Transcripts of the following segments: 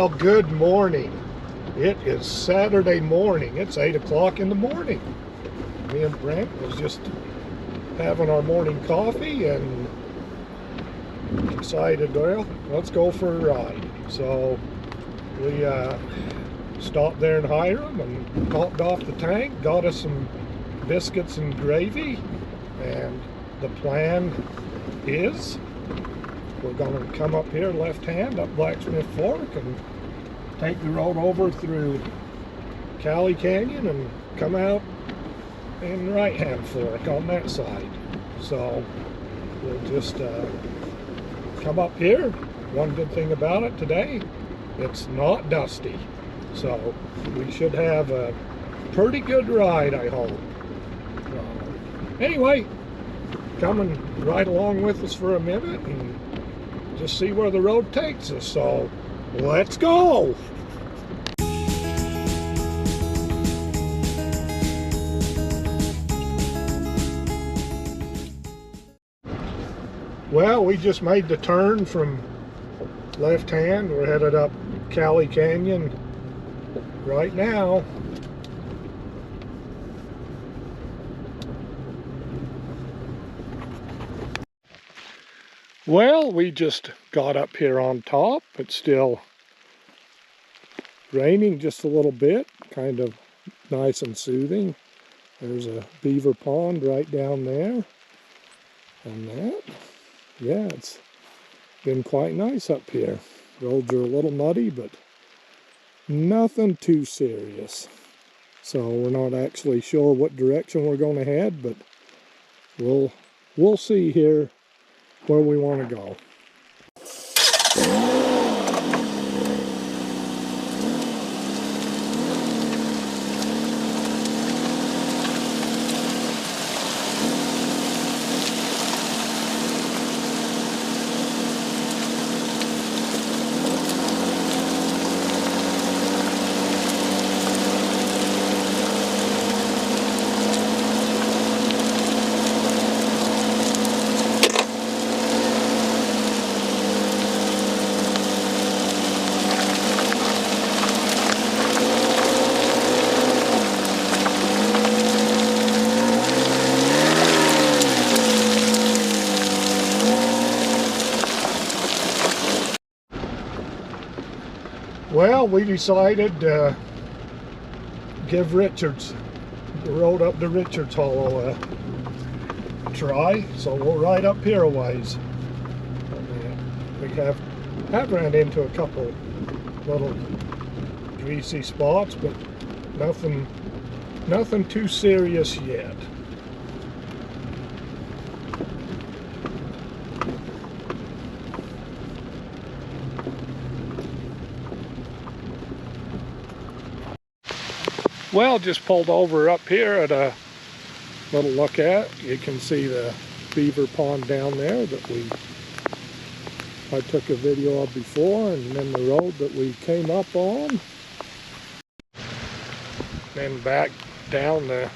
Well, good morning. It is Saturday morning. It's 8 o'clock in the morning. Me and Brent was just having our morning coffee and decided, well, let's go for a ride. So we stopped there in Hiram and topped off the tank, got us some biscuits and gravy, and the plan is we're going to come up here left hand up Blacksmith Fork and take the road over through Cali Canyon and come out in right hand fork on that side. So we'll just come up here. One good thing about it today, it's not dusty, so we should have a pretty good ride, I hope. Anyway, coming right along with us for a minute and just see where the road takes us. So let's go. Well, we just made the turn from left hand. We're headed up Cali Canyon right now. Well, we just got up here on top. It's still raining just a little bit, kind of nice and soothing. There's a beaver pond right down there. And that, yeah, it's been quite nice up here. Roads are a little muddy, but nothing too serious. So we're not actually sure what direction we're going to head, but we'll see here where we want to go. Well, we decided to give Richards, the road up to Richards Hollow, a try. So we'll ride up here a ways. We have ran into a couple little greasy spots, but nothing too serious yet. Well, just pulled over up here at a little look at. You can see the beaver pond down there that I took a video of before, and then the road that we came up on. Then back down the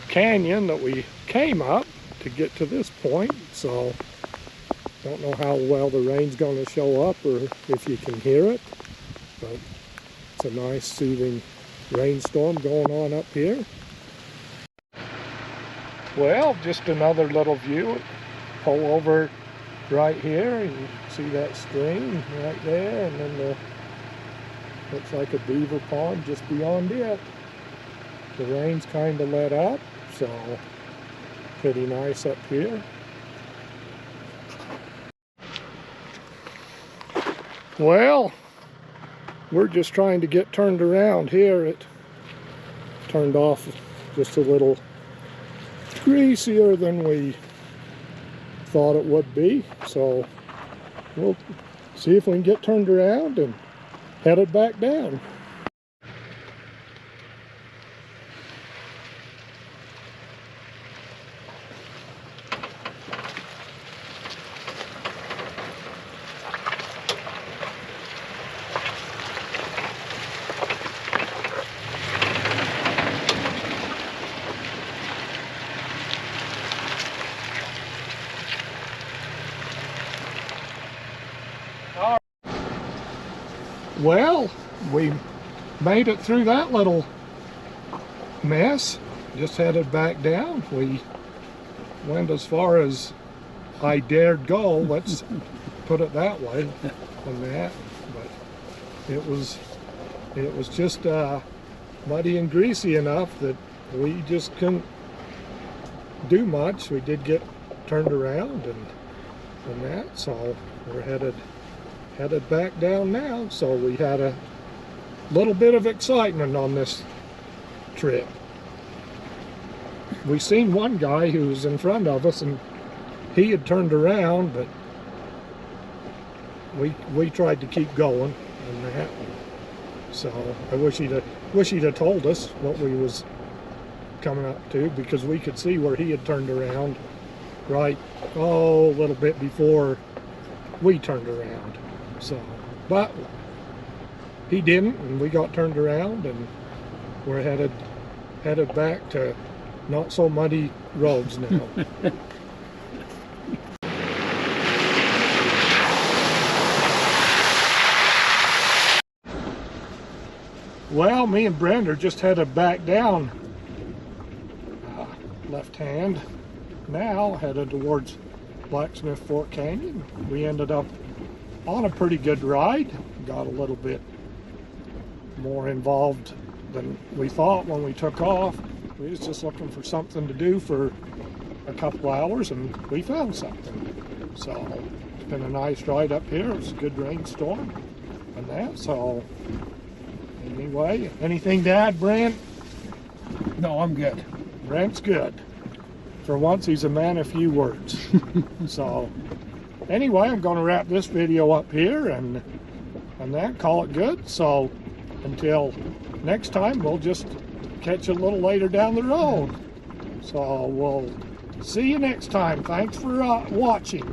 canyon that we came up to get to this point. So don't know how well the rain's going to show up or if you can hear it, but it's a nice soothing rainstorm going on up here. Well, just another little view. Pull over right here and you see that stream right there, and then looks like a beaver pond just beyond it. The rain's kind of let up, so pretty nice up here. Well, we're just trying to get turned around here. It turned off just a little greasier than we thought it would be. So we'll see if we can get turned around and headed back down. Well, we made it through that little mess. Just headed back down. We went as far as I dared go, let's put it that way, on that. But it was just muddy and greasy enough that we just couldn't do much. We did get turned around and that, so we're headed back down now. So we had a little bit of excitement on this trip. We seen one guy who was in front of us, and he had turned around, but we tried to keep going and that. So I wish he'd have told us what we was coming up to, because we could see where he had turned around right a little bit before we turned around. So, but he didn't, and we got turned around, and we're headed back to not so muddy roads now. Well, me and Brenda just headed back down left hand, now headed towards Blacksmith Fork Canyon. We ended up on a pretty good ride. Got a little bit more involved than we thought when we took off. We was just looking for something to do for a couple hours, and we found something. So it's been a nice ride up here. It was a good rainstorm and that. So anyway, anything to add, Brent? No, I'm good. Brent's good. For once, he's a man of few words. So anyway, I'm going to wrap this video up here and that, call it good. So until next time, we'll just catch you a little later down the road. So we'll see you next time. Thanks for watching.